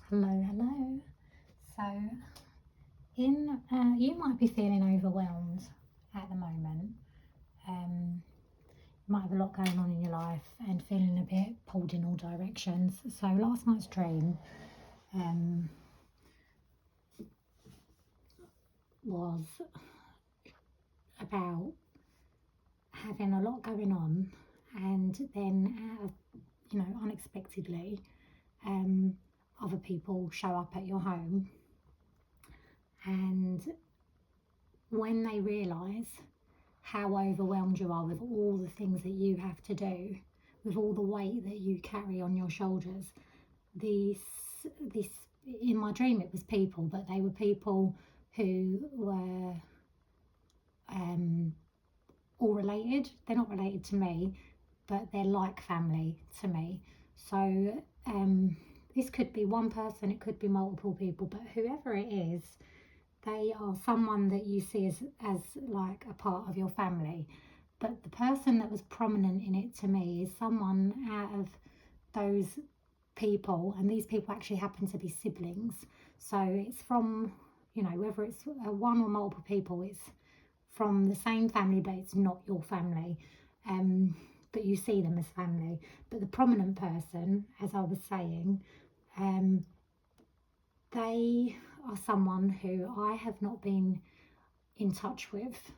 Hello, hello. So, you might be feeling overwhelmed at the moment. You might have a lot going on in your life and feeling a bit pulled in all directions. So, last night's dream was about having a lot going on, and then unexpectedly, other people show up at your home, and when they realise how overwhelmed you are with all the things that you have to do, with all the weight that you carry on your shoulders. This in my dream it was people, but they were people who were all related. They're not related to me, but they're like family to me. So this could be one person, it could be multiple people, but whoever it is, they are someone that you see as like a part of your family. But the person that was prominent in it to me is someone out of those people, and these people actually happen to be siblings. So it's from, whether it's one or multiple people, it's from the same family, but it's not your family. But you see them as family. But the prominent person, as I was saying, they are someone who I have not been in touch with.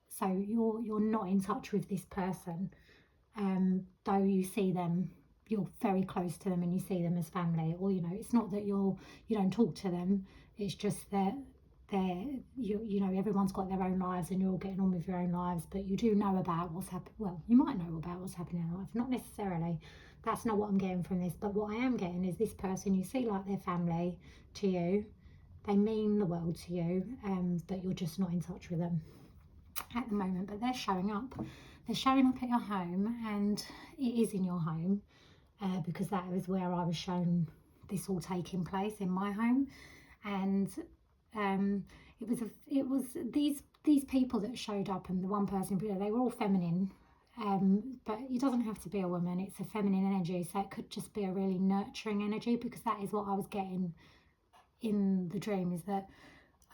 So you're not in touch with this person, though you see them, you're very close to them and you see them as family. Or it's not that you don't talk to them. It's just that everyone's got their own lives and you're all getting on with your own lives, but you do know about what's happening. Well, you might know about what's happening in life, not necessarily. That's not what I'm getting from this, but what I am getting is this person you see like their family to you. They mean the world to you, but you're just not in touch with them at the moment. But they're showing up at your home, and it is in your home, because that was where I was shown this all taking place, in my home. And it was these people that showed up, and the one person, they were all feminine, but it doesn't have to be a woman. It's a feminine energy, so it could just be a really nurturing energy, because that is what I was getting in the dream, is that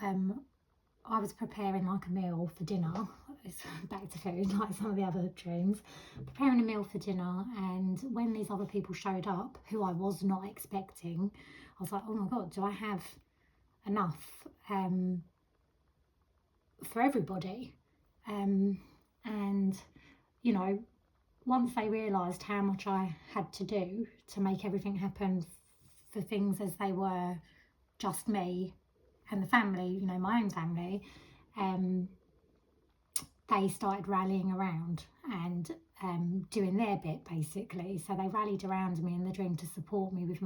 I was preparing like a meal for dinner. It's back to food, like some of the other dreams. Preparing a meal for dinner, and when these other people showed up, who I was not expecting, I was like, oh my God, do I have enough for everybody? And once they realised how much I had to do to make everything happen, for things as they were just me and the family, my own family, they started rallying around and doing their bit, basically. So they rallied around me in the dream to support me with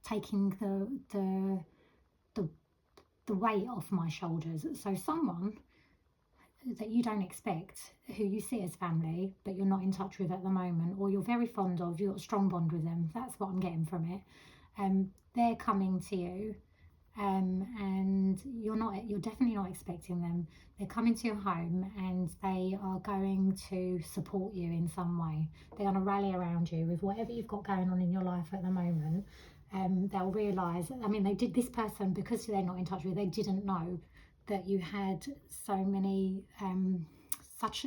taking the weight off my shoulders. So someone that you don't expect, who you see as family, but you're not in touch with at the moment, or you're very fond of, you've got a strong bond with them. That's what I'm getting from it. They're coming to you, and you're definitely not expecting them. They're coming to your home, and they are going to support you in some way. They're going to rally around you with whatever you've got going on in your life at the moment. They'll realise, they did, this person, because they're not in touch with you, they didn't know that you had so many such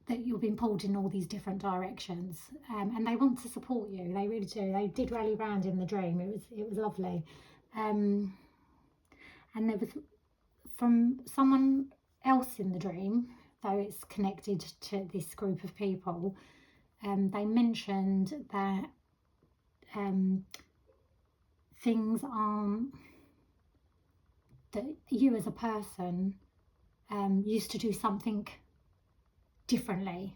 that you've been pulled in all these different directions, and they want to support you. They really do. They did rally around in the dream. It was lovely, and there was, from someone else in the dream, though it's connected to this group of people, they mentioned that things aren't, that you as a person used to do something differently.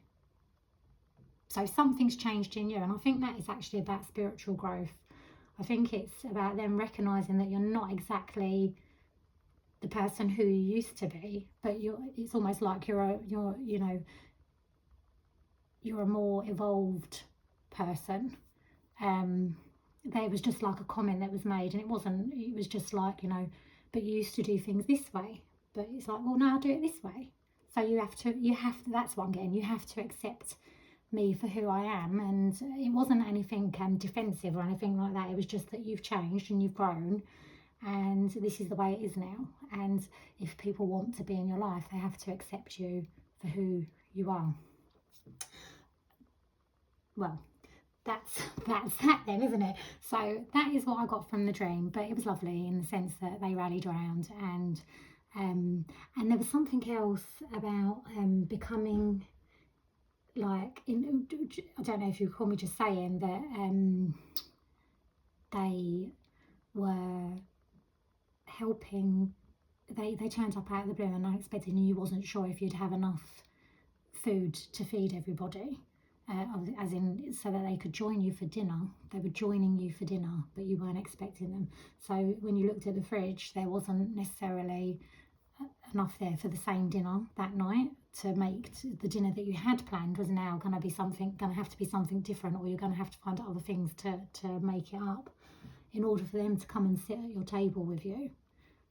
So something's changed in you, and I think that is actually about spiritual growth. I think it's about them recognising that you're not exactly the person who you used to be, but it's almost like you're a more evolved person. There was just like a comment that was made, and it was just like, but you used to do things this way, but it's like, well, now I do it this way. So you have to, that's what I'm getting, you have to accept me for who I am, and it wasn't anything defensive or anything like that. It was just that you've changed and you've grown, and this is the way it is now. And if people want to be in your life, they have to accept you for who you are. Well, that's that then, isn't it? So that is what I got from the dream, but it was lovely in the sense that they rallied around, and there was something else about becoming like I don't know if you call me just saying that they were helping. They turned up out of the blue and unexpected, and you wasn't sure if you'd have enough food to feed everybody. As in, so that they could join you for dinner. They were joining you for dinner, but you weren't expecting them. So when you looked at the fridge, there wasn't necessarily enough there for the same dinner that night to make the dinner that you had planned was now going to have to be something different, or you're going to have to find other things to make it up in order for them to come and sit at your table with you.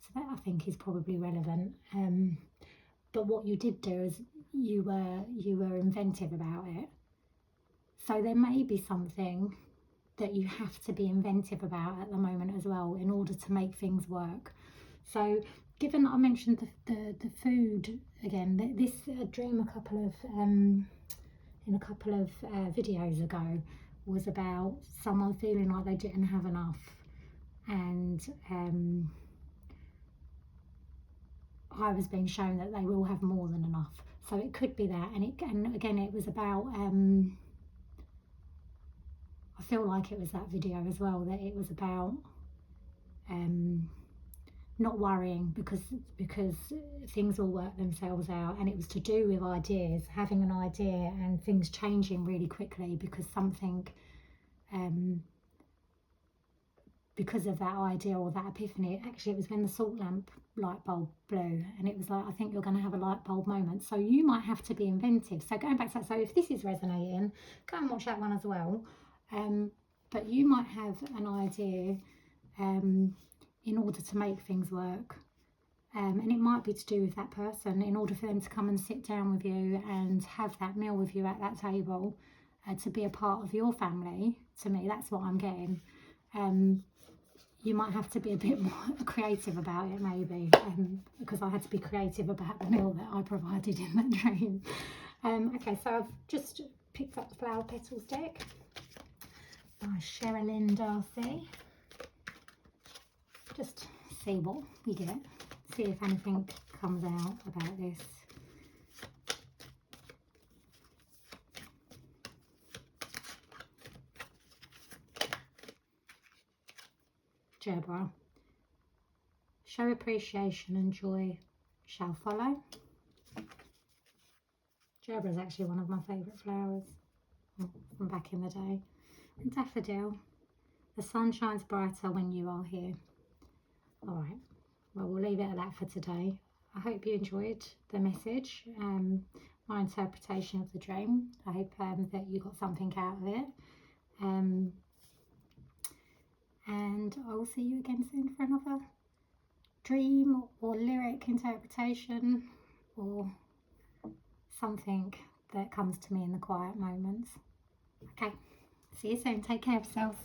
So that, I think, is probably relevant. But what you did do is you were inventive about it. So there may be something that you have to be inventive about at the moment as well in order to make things work. So given that I mentioned the food again, this dream a couple of videos ago was about someone feeling like they didn't have enough, and I was being shown that they will have more than enough. So it could be that, and again it was about I feel like it was that video as well, that it was about not worrying because things will work themselves out, and it was to do with ideas, having an idea and things changing really quickly because something because of that idea or that epiphany. Actually, it was when the salt lamp light bulb blew, and it was like, I think you're going to have a light bulb moment. So you might have to be inventive. So going back to that, so if this is resonating, go and watch that one as well. But you might have an idea in order to make things work, and it might be to do with that person, in order for them to come and sit down with you and have that meal with you at that table, to be a part of your family. To me, that's what I'm getting. You might have to be a bit more creative about it, maybe, because I had to be creative about the meal that I provided in that dream. Okay, so I've just picked up the Flower Petals deck by Cheralyn Darcey. Just see what we get, see if anything comes out about this. Gerbera. Show appreciation and joy shall follow. Gerbera is actually one of my favourite flowers from back in the day. And daffodil. The sun shines brighter when you are here. Alright, well, we'll leave it at that for today. I hope you enjoyed the message, my interpretation of the dream. I hope that you got something out of it. And I will see you again soon for another dream or lyric interpretation or something that comes to me in the quiet moments. Okay, see you soon. Take care of yourselves.